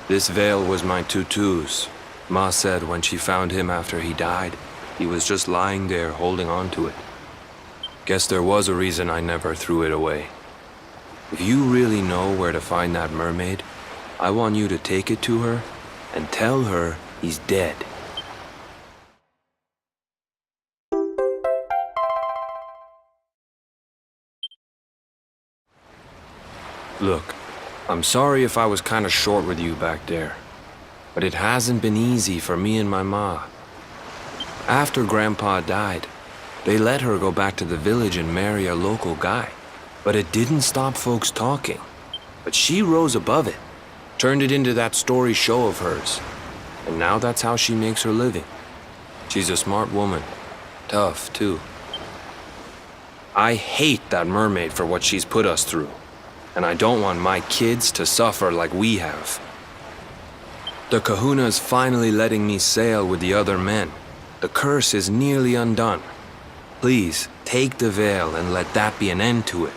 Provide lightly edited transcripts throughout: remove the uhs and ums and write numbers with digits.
This veil was my tutu's. Ma said when she found him after he died, he was just lying there holding on to it. Guess there was a reason I never threw it away. If you really know where to find that mermaid, I want you to take it to her and tell her he's dead. Look, I'm sorry if I was kinda short with you back there, but it hasn't been easy for me and my ma. After Grandpa died, they let her go back to the village and marry a local guy. But it didn't stop folks talking. But she rose above it, turned it into that story show of hers. And now that's how she makes her living. She's a smart woman. Tough, too. I hate that mermaid for what she's put us through. And I don't want my kids to suffer like we have. The kahuna's finally letting me sail with the other men. The curse is nearly undone. Please, take the veil and let that be an end to it.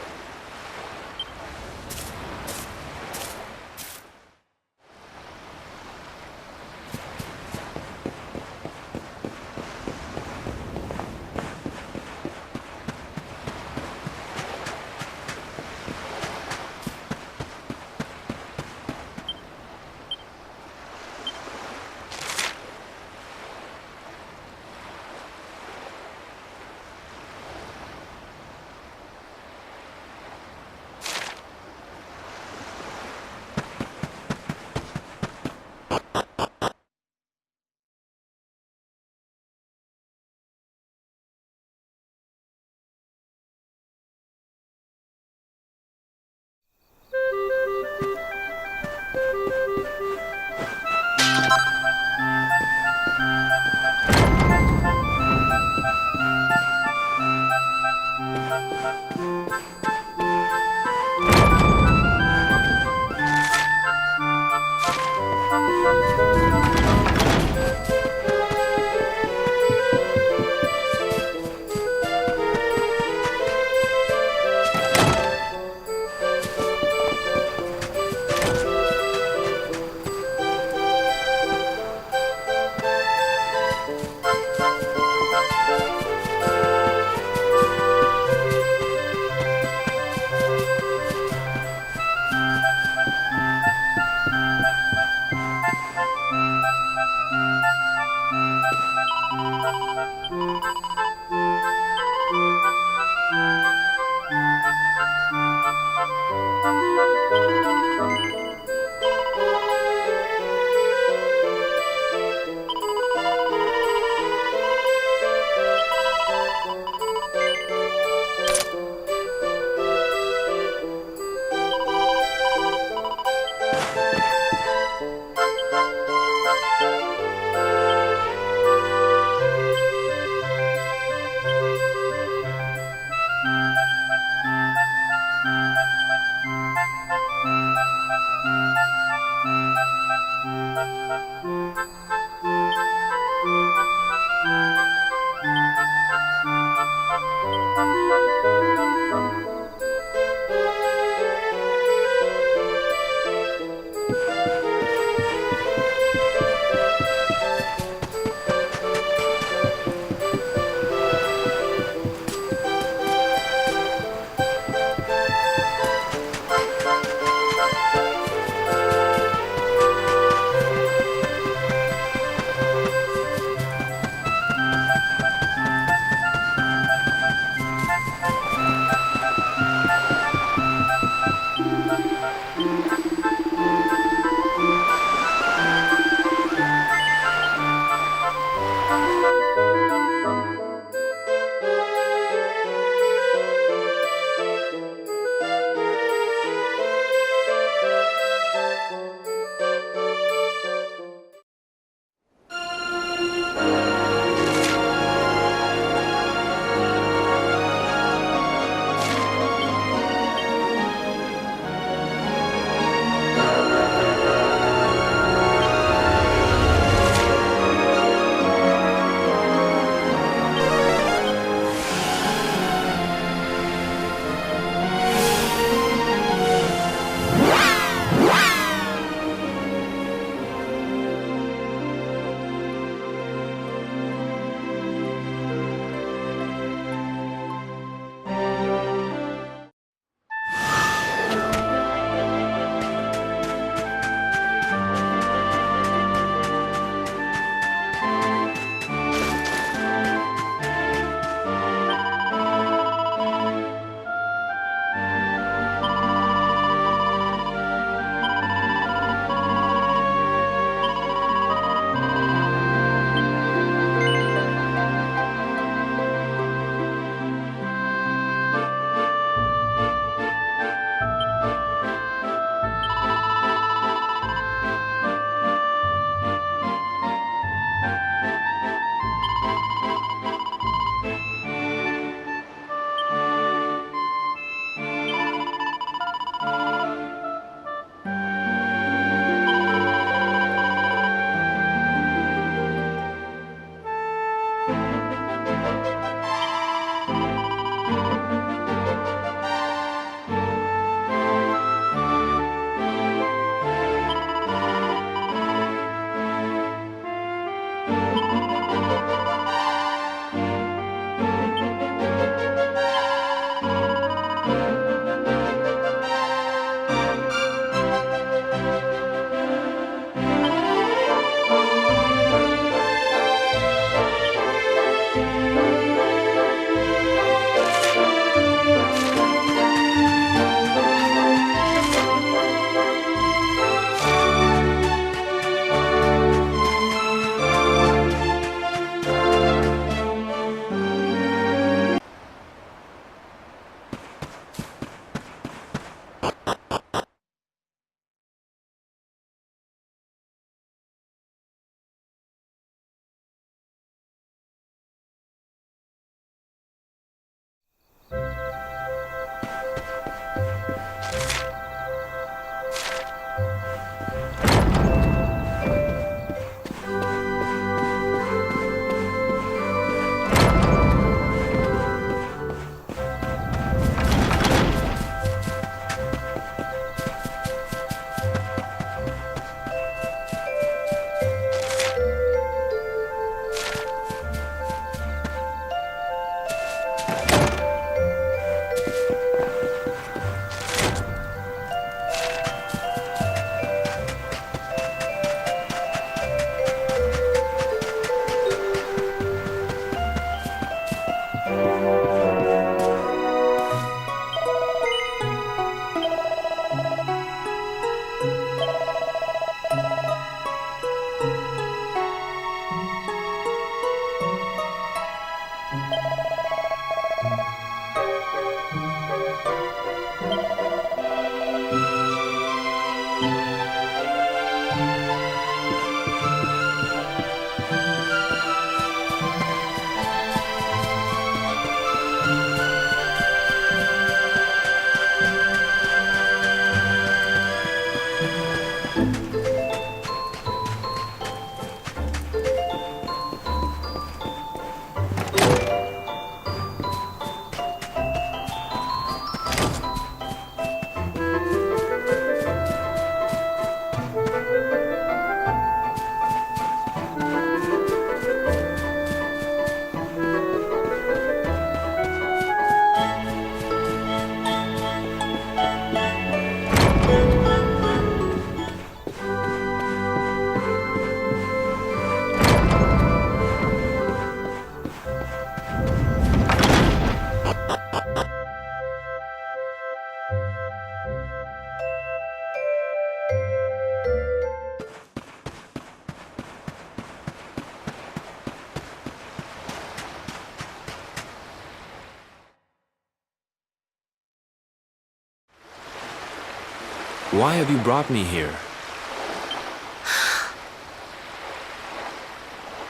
Why have you brought me here?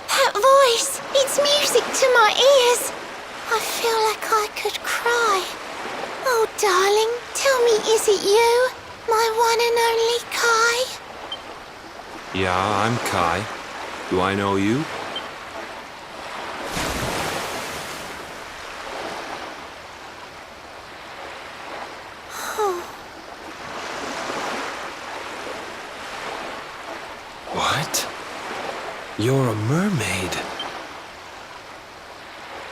That voice! It's music to my ears! I feel like I could cry. Oh, darling, tell me, is it you? My one and only Kai? Yeah, I'm Kai. Do I know you? What? You're a mermaid.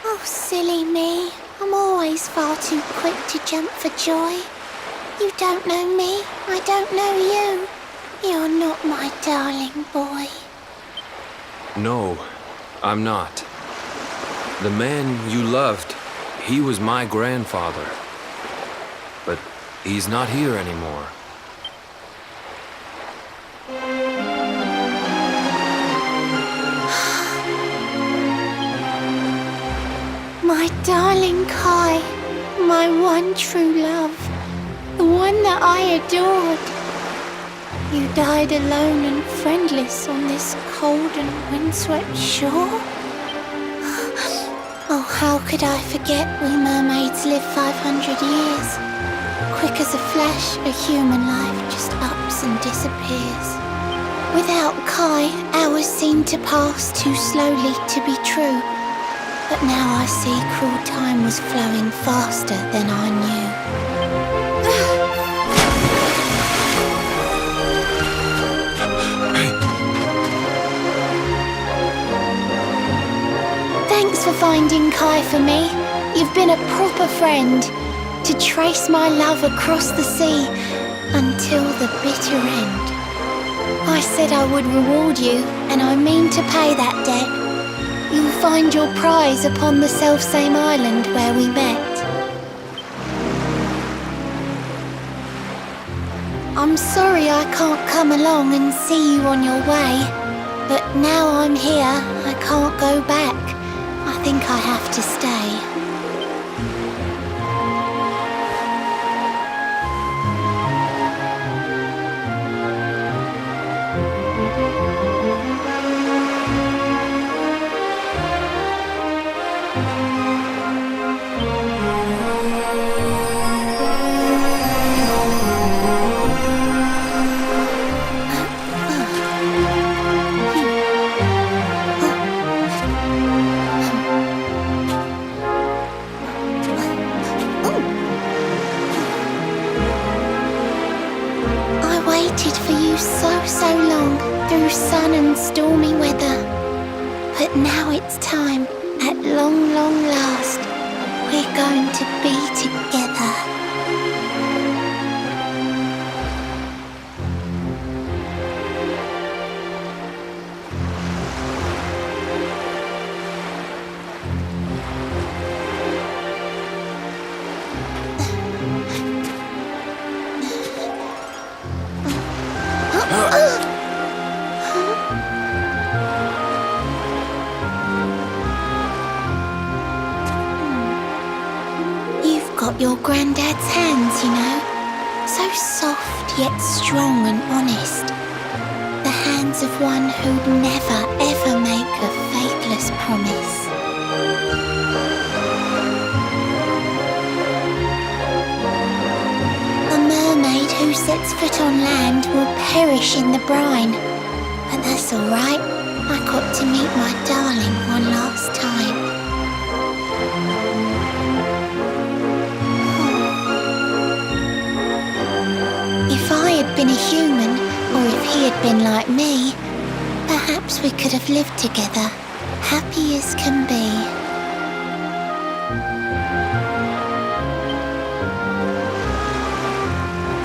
Oh, silly me. I'm always far too quick to jump for joy. You don't know me, I don't know you. You're not my darling boy. No, I'm not. The man you loved, he was my grandfather. But he's not here anymore. My darling Kai, my one true love, the one that I adored. You died alone and friendless on this cold and windswept shore. Oh, how could I forget we mermaids live 500 years? Quick as a flash, a human life just ups and disappears. Without Kai, hours seem to pass too slowly to be true. But now I see cruel time was flowing faster than I knew. Thanks for finding Kai for me. You've been a proper friend. To trace my love across the sea until the bitter end. I said I would reward you, and I mean to pay that debt. You'll find your prize upon the selfsame island where we met. I'm sorry I can't come along and see you on your way, but now I'm here, I can't go back. I think I have to stay. So long through sun and stormy weather. But now it's time, at long, long last, we're going to be together. Your granddad's hands, you know, so soft yet strong and honest. The hands of one who'd never ever make a faithless promise. A mermaid who sets foot on land will perish in the brine. But that's all right, I got to meet my darling one last time. If I had been a human, or if he had been like me, perhaps we could have lived together, happy as can be.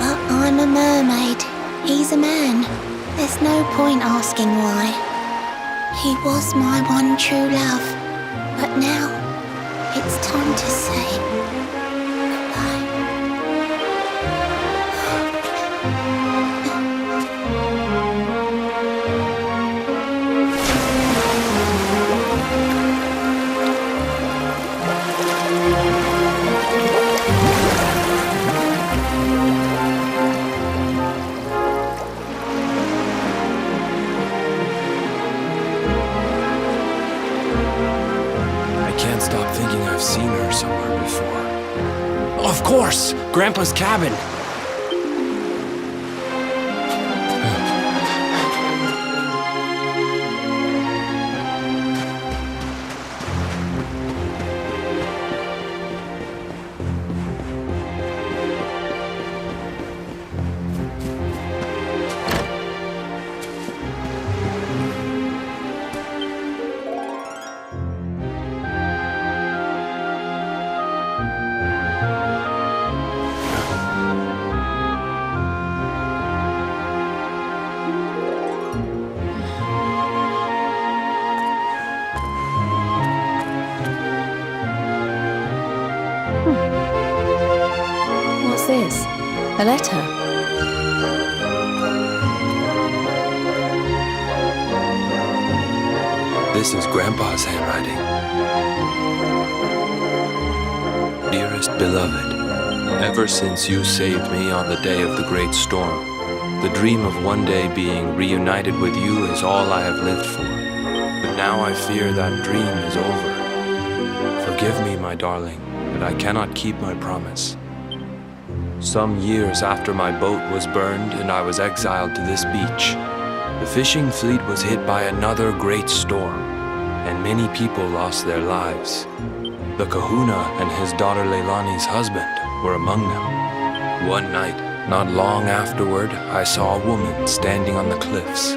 But I'm a mermaid, he's a man. There's no point asking why. He was my one true love, but now it's time to say goodbye. course! Grandpa's cabin! What's this? A letter? This is Grandpa's handwriting. Dearest beloved, ever since you saved me on the day of the great storm, the dream of one day being reunited with you is all I have lived for. But now I fear that dream is over. Forgive me, my darling, but I cannot keep my promise. Some years after my boat was burned and I was exiled to this beach, the fishing fleet was hit by another great storm, and many people lost their lives. The kahuna and his daughter Leilani's husband were among them. One night, not long afterward, I saw a woman standing on the cliffs.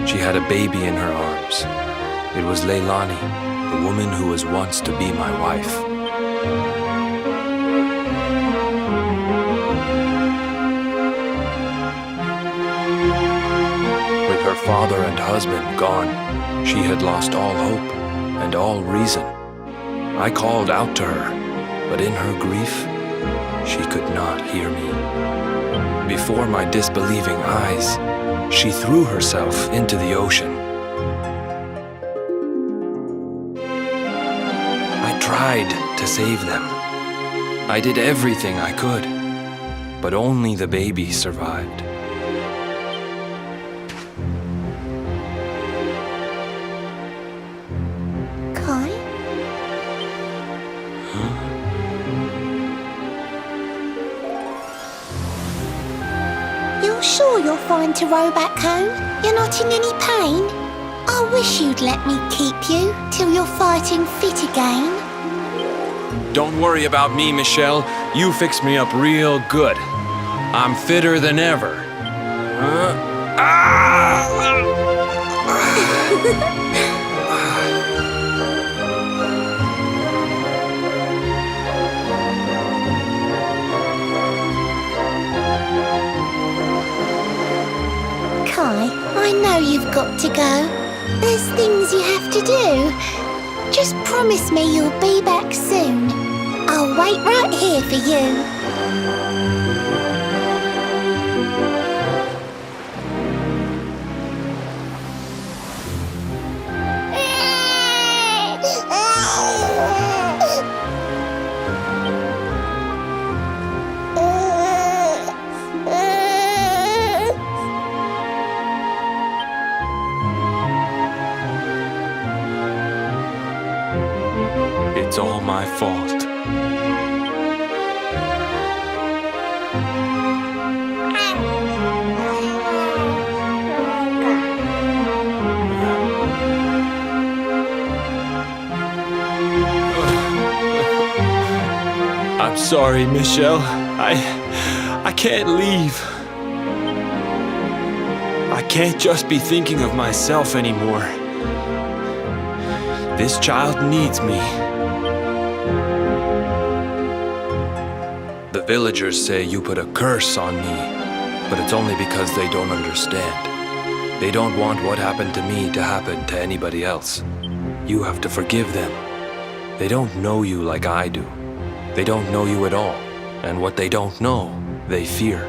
She had a baby in her arms. It was Leilani, the woman who was once to be my wife. With her father and husband gone, she had lost all hope and all reason. I called out to her, but in her grief, she could not hear me. Before my disbelieving eyes, she threw herself into the ocean. I tried to save them. I did everything I could, but only the baby survived. Kai? You're sure you're fine to row back home? You're not in any pain? I wish you'd let me keep you till you're fighting fit again. Don't worry about me, Michelle. You fixed me up real good. I'm fitter than ever. Kai, I know you've got to go. There's things you have to do. Just promise me you'll be back soon. I'll wait right here for you. It's all my fault. I'm sorry, Michelle. I can't leave. I can't just be thinking of myself anymore. This child needs me. The villagers say you put a curse on me, but it's only because they don't understand. They don't want what happened to me to happen to anybody else. You have to forgive them. They don't know you like I do. They don't know you at all, and what they don't know, they fear.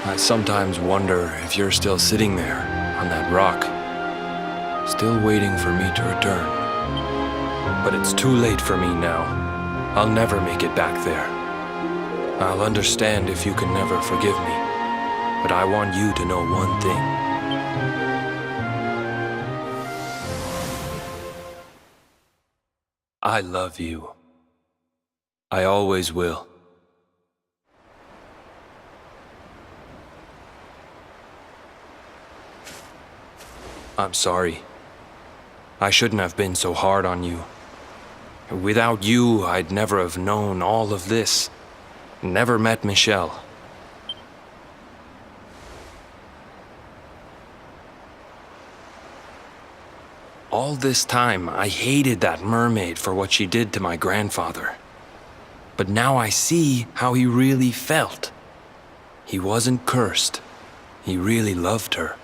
I sometimes wonder if you're still sitting there on that rock, still waiting for me to return. But it's too late for me now. I'll never make it back there. I'll understand if you can never forgive me, but I want you to know one thing. I love you. I always will. I'm sorry. I shouldn't have been so hard on you. Without you, I'd never have known all of this. Never met Michelle. All this time, I hated that mermaid for what she did to my grandfather. But now I see how he really felt. He wasn't cursed. He really loved her.